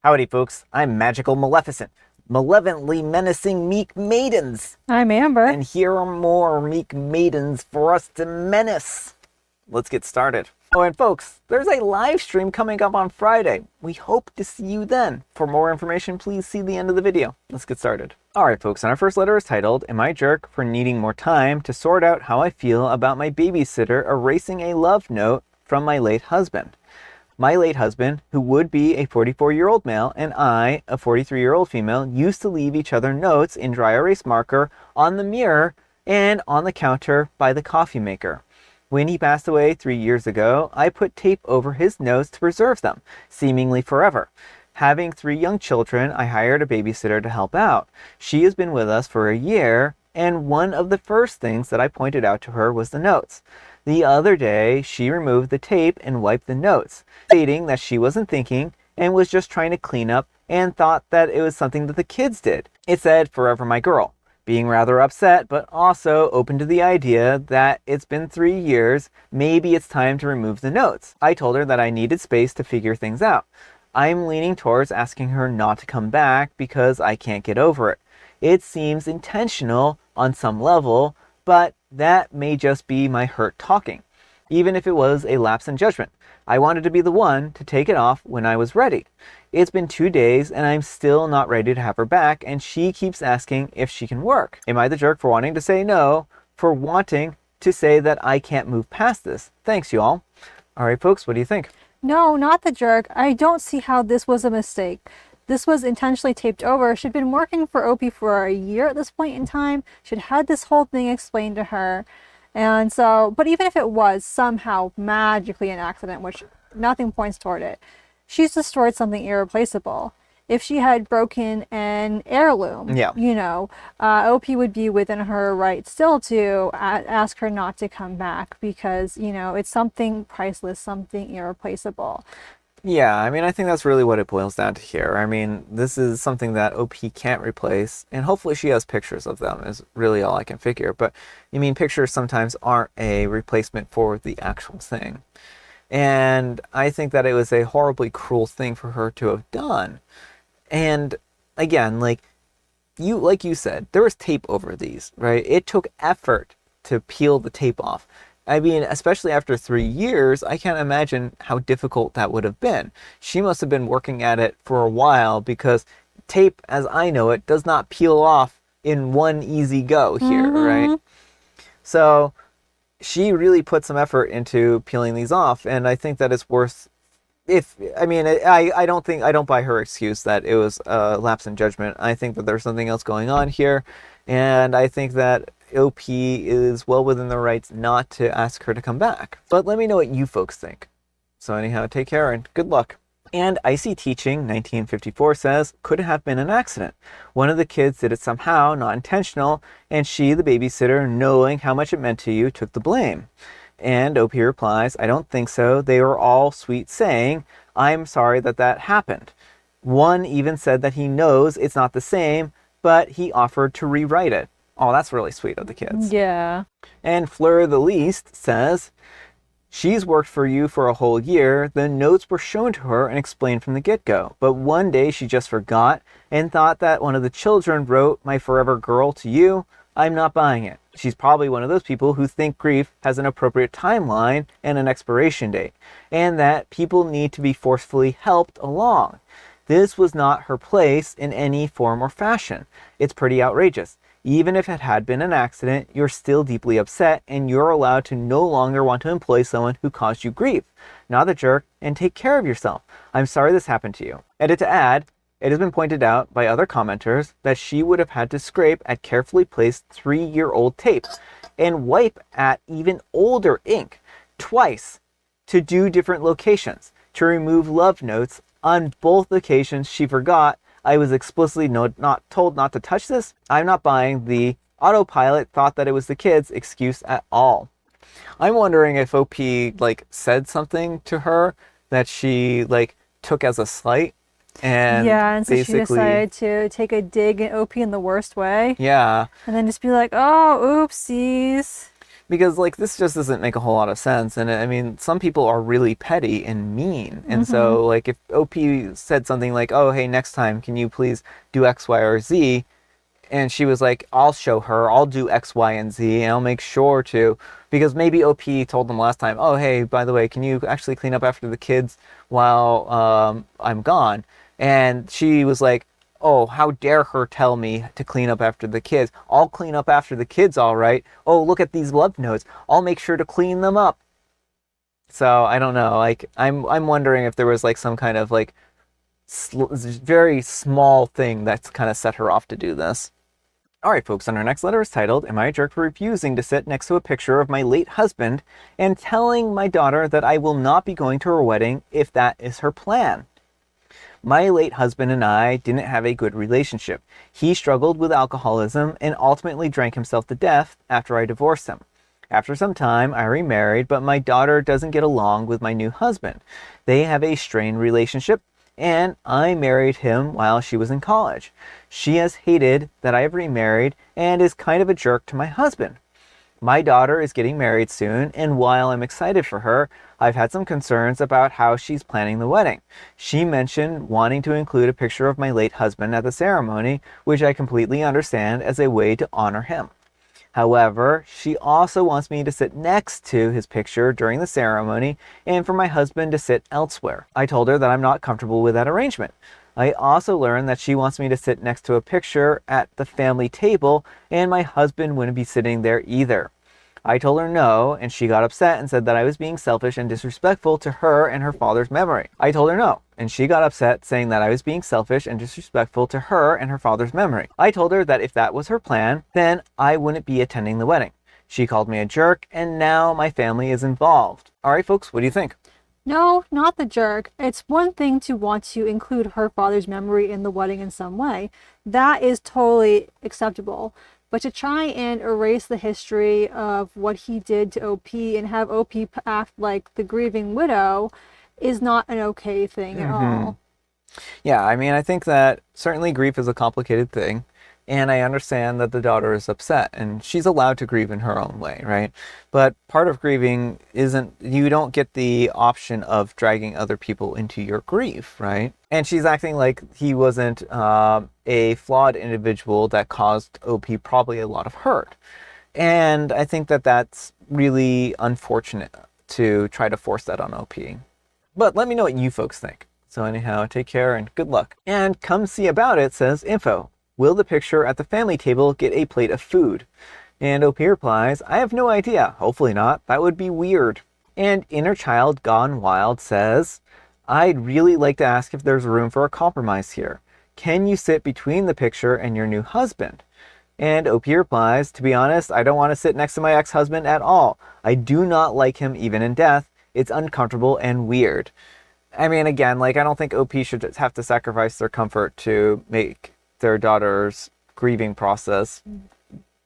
Howdy, folks. I'm Magical Maleficent, malevolently menacing meek maidens. I'm Amber. And here are more meek maidens for us to menace. Let's get started. Oh, and folks, there's a live stream coming up on Friday. We hope to see you then. For more information, please see the end of the video. Let's get started. Alright, folks, and our first letter is titled, Am I a Jerk for Needing More Time to Sort Out How I Feel About My Babysitter Erasing a Love Note from My Late Husband? My late husband, who would be a 44-year-old male, and I, a 43-year-old female, used to leave each other notes in dry erase marker on the mirror and on the counter by the coffee maker. When he passed away 3 years ago, I put tape over his notes to preserve them, seemingly forever. Having 3 young children, I hired a babysitter to help out. She has been with us for a year, and one of the first things that I pointed out to her was the notes. The other day, she removed the tape and wiped the notes, stating that she wasn't thinking and was just trying to clean up and thought that it was something that the kids did. It said, "Forever my girl," being rather upset, but also open to the idea that it's been 3 years, maybe it's time to remove the notes. I told her that I needed space to figure things out. I'm leaning towards asking her not to come back because I can't get over it. It seems intentional on some level, but that may just be my hurt talking. Even if it was a lapse in judgment, I wanted to be the one to take it off when I was ready. It's been 2 days and I'm still not ready to have her back, and she keeps asking if she can work. Am I the jerk for wanting to say no, for wanting to say that I can't move past this? Thanks, y'all. All right, folks, what do you think? No, not the jerk. I don't see how this was a mistake. This was intentionally taped over. She'd been working for Opie for a year at this point in time. She'd had this whole thing explained to her. And so, but even if it was somehow magically an accident, which nothing points toward it, she's destroyed something irreplaceable. If she had broken an heirloom, Opie would be within her right still to ask her not to come back because, it's something priceless, something irreplaceable. Yeah, I mean, I think that's really what it boils down to here. I mean, this is something that OP can't replace, and hopefully she has pictures of them is really all I can figure. But, pictures sometimes aren't a replacement for the actual thing. And I think that it was a horribly cruel thing for her to have done. And, again, like you said, there was tape over these, right? It took effort to peel the tape off. I mean, especially after 3 years, I can't imagine how difficult that would have been. She must have been working at it for a while because tape, as I know it, does not peel off in one easy go here, right? So she really put some effort into peeling these off, and I think that it's worth. I don't buy her excuse that it was a lapse in judgment. I think that there's something else going on here, and I think that OP is well within the rights not to ask her to come back. But let me know what you folks think. So anyhow, take care and good luck. And Icy Teaching 1954 says, could have been an accident. One of the kids did it somehow, not intentional, and she, the babysitter, knowing how much it meant to you, took the blame. And OP replies, I don't think so. They were all sweet saying, I'm sorry that happened. One even said that he knows it's not the same, but he offered to rewrite it. Oh, that's really sweet of the kids. Yeah. And Fleur the Least says, she's worked for you for a whole year. The notes were shown to her and explained from the get-go. But one day she just forgot and thought that one of the children wrote my forever girl to you. I'm not buying it. She's probably one of those people who think grief has an appropriate timeline and an expiration date, and that people need to be forcefully helped along. This was not her place in any form or fashion. It's pretty outrageous. Even if it had been an accident, you're still deeply upset, and you're allowed to no longer want to employ someone who caused you grief. Not a jerk, and take care of yourself. I'm sorry this happened to you. Edit to add, it has been pointed out by other commenters that she would have had to scrape at carefully placed 3-year-old tape and wipe at even older ink twice to do different locations to remove love notes. On both occasions she forgot. I was explicitly not told not to touch this. I'm not buying the autopilot thought that it was the kids excuse at all. I'm wondering if OP said something to her that she took as a slight. And so she decided to take a dig at OP in the worst way. Yeah. And then just be like, oh, oopsies. Because, like, this just doesn't make a whole lot of sense. And I mean, some people are really petty and mean. And so, like, if OP said something like, oh, hey, next time, can you please do X, Y, or Z? And she was like, I'll show her, I'll do X, Y, and Z, and I'll make sure to. Because maybe OP told them last time, oh, hey, by the way, can you actually clean up after the kids while I'm gone? And she was like, oh, how dare her tell me to clean up after the kids. I'll clean up after the kids, all right. Oh, look at these love notes. I'll make sure to clean them up. So, I don't know. Like, I'm wondering if there was, like, some kind of, like, very small thing that's kind of set her off to do this. Alright folks, and our next letter is titled, Am I a Jerk for Refusing to sit next to a picture of my late husband and telling my daughter that I will not be going to her wedding if that is her plan? My late husband and I didn't have a good relationship. He struggled with alcoholism and ultimately drank himself to death after I divorced him. After some time, I remarried, but my daughter doesn't get along with my new husband. They have a strained relationship, and I married him while she was in college. She has hated that I have remarried and is kind of a jerk to my husband. My daughter is getting married soon, and while I'm excited for her, I've had some concerns about how she's planning the wedding. She mentioned wanting to include a picture of my late husband at the ceremony, which I completely understand as a way to honor him. However, she also wants me to sit next to his picture during the ceremony and for my husband to sit elsewhere. I told her that I'm not comfortable with that arrangement. I also learned that she wants me to sit next to a picture at the family table and my husband wouldn't be sitting there either. I told her no, and she got upset and said that I was being selfish and disrespectful to her and her father's memory. I told her no, and she got upset saying that I was being selfish and disrespectful to her and her father's memory. I told her that if that was her plan, then I wouldn't be attending the wedding. She called me a jerk, and now my family is involved. Alright folks, what do you think? No, not the jerk. It's one thing to want to include her father's memory in the wedding in some way. That is totally acceptable. But to try and erase the history of what he did to OP and have OP act like the grieving widow is not an okay thing at all. Yeah, I mean, I think that certainly grief is a complicated thing. And I understand that the daughter is upset and she's allowed to grieve in her own way, right? But part of grieving isn't, you don't get the option of dragging other people into your grief, right? And she's acting like he wasn't a flawed individual that caused OP probably a lot of hurt. And I think that that's really unfortunate to try to force that on OP. But let me know what you folks think. So anyhow, take care and good luck. And come see about it says info. Will the picture at the family table get a plate of food? And OP replies, I have no idea. Hopefully not. That would be weird. And Inner Child Gone Wild says, I'd really like to ask if there's room for a compromise here. Can you sit between the picture and your new husband? And OP replies, to be honest, I don't want to sit next to my ex-husband at all. I do not like him even in death. It's uncomfortable and weird. I mean, again, like, I don't think OP should have to sacrifice their comfort to make their daughter's grieving process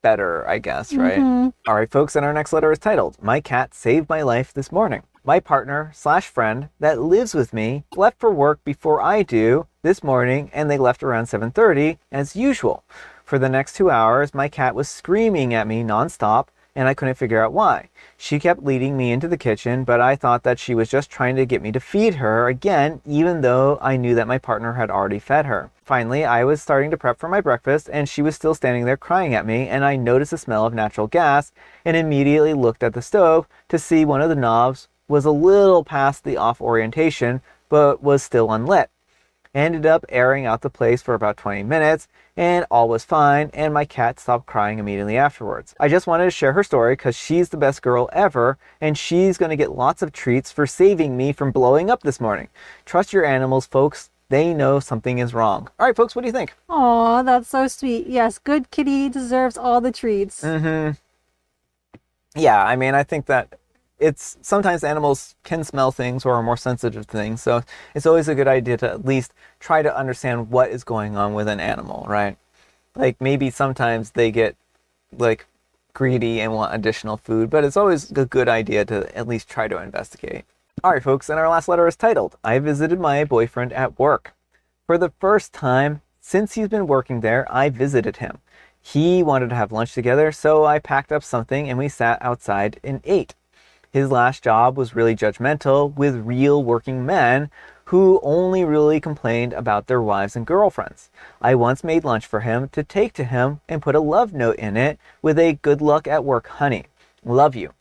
better, I guess, right? All right, folks, and our next letter is titled, My Cat Saved My Life This Morning. My partner/friend that lives with me left for work before I do this morning, and they left around 7:30 as usual. For the next 2 hours, my cat was screaming at me nonstop, and I couldn't figure out why. She kept leading me into the kitchen, but I thought that she was just trying to get me to feed her again, even though I knew that my partner had already fed her. Finally, I was starting to prep for my breakfast, and she was still standing there crying at me, and I noticed the smell of natural gas, and immediately looked at the stove to see one of the knobs was a little past the off orientation, but was still unlit. Ended up airing out the place for about 20 minutes, and all was fine, and my cat stopped crying immediately afterwards. I just wanted to share her story because she's the best girl ever, and she's going to get lots of treats for saving me from blowing up this morning. Trust your animals, folks. They know something is wrong. All right, folks, what do you think? Aw, that's so sweet. Yes, good kitty deserves all the treats. Yeah, I mean, I think that it's sometimes animals can smell things or are more sensitive to things, so it's always a good idea to at least try to understand what is going on with an animal, right? Like maybe sometimes they get like greedy and want additional food, but it's always a good idea to at least try to investigate. All right, folks, and our last letter is titled, I visited my boyfriend at work. For the first time since he's been working there, I visited him. He wanted to have lunch together, so I packed up something and we sat outside and ate. His last job was really judgmental with real working men who only really complained about their wives and girlfriends. I once made lunch for him to take to him and put a love note in it with a "good luck at work, honey. Love you."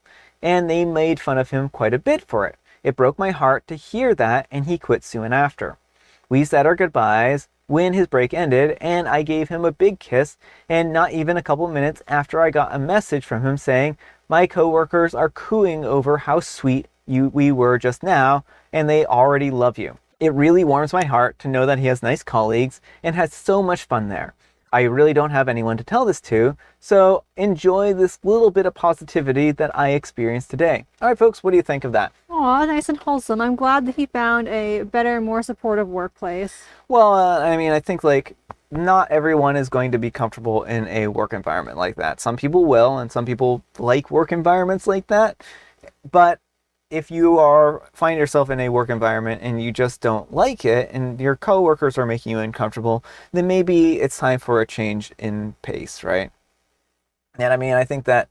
And they made fun of him quite a bit for it. It broke my heart to hear that, and he quit soon after. We said our goodbyes when his break ended, and I gave him a big kiss, and not even a couple minutes after I got a message from him saying, "My coworkers are cooing over how sweet we were just now, and they already love you." It really warms my heart to know that he has nice colleagues and has so much fun there. I really don't have anyone to tell this to, so enjoy this little bit of positivity that I experienced today. All right, folks, what do you think of that? Aw, nice and wholesome. I'm glad that he found a better, more supportive workplace. Well, I think not everyone is going to be comfortable in a work environment like that. Some people will, and some people like work environments like that. But if you find yourself in a work environment and you just don't like it and your coworkers are making you uncomfortable, then maybe it's time for a change in pace, right? And I think that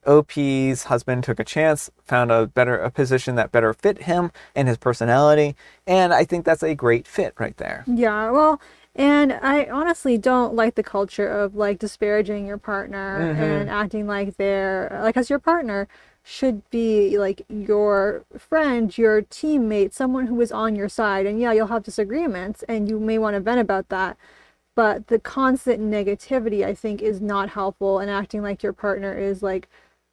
OP's husband took a chance, found a position that better fit him and his personality, and I think that's a great fit right there. Yeah, well, and I honestly don't like the culture of like disparaging your partner and acting like as your partner should be like your friend, your teammate, someone who is on your side. And yeah, you'll have disagreements and you may want to vent about that. But the constant negativity, I think, is not helpful, and acting like your partner is like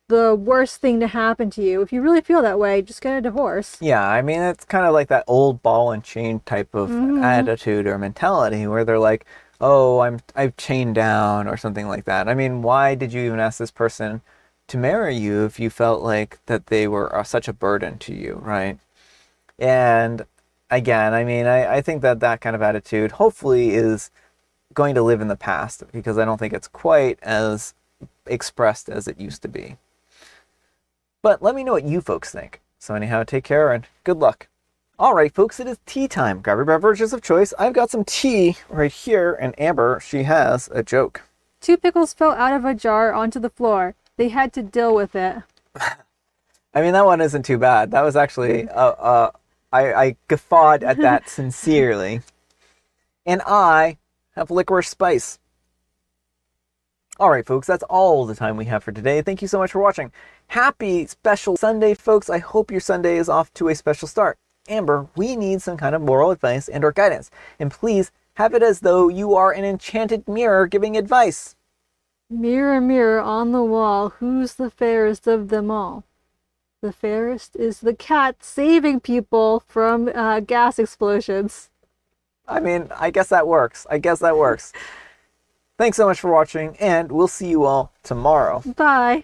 the worst thing to happen to you. If you really feel that way, just get a divorce. Yeah, it's kind of like that old ball and chain type of attitude or mentality where they're like, "Oh, I've chained down," or something like that. Why did you even ask this person to marry you if you felt like that they were such a burden to you, right? And again, I think that kind of attitude hopefully is going to live in the past, because I don't think it's quite as expressed as it used to be. But let me know what you folks think. So anyhow, take care and good luck. All right, folks, it is tea time. Grab your beverages of choice. I've got some tea right here, and Amber, she has a joke. 2 pickles fell out of a jar onto the floor. They had to deal with it. That one isn't too bad. That was actually, I guffawed at that sincerely. And I have licorice spice. All right, folks, that's all the time we have for today. Thank you so much for watching. Happy special Sunday, folks. I hope your Sunday is off to a special start. Amber, we need some kind of moral advice and or guidance. And please have it as though you are an enchanted mirror giving advice. Mirror, mirror on the wall, who's the fairest of them all? The fairest is the cat saving people from gas explosions. I guess that works. Thanks so much for watching, and we'll see you all tomorrow. Bye.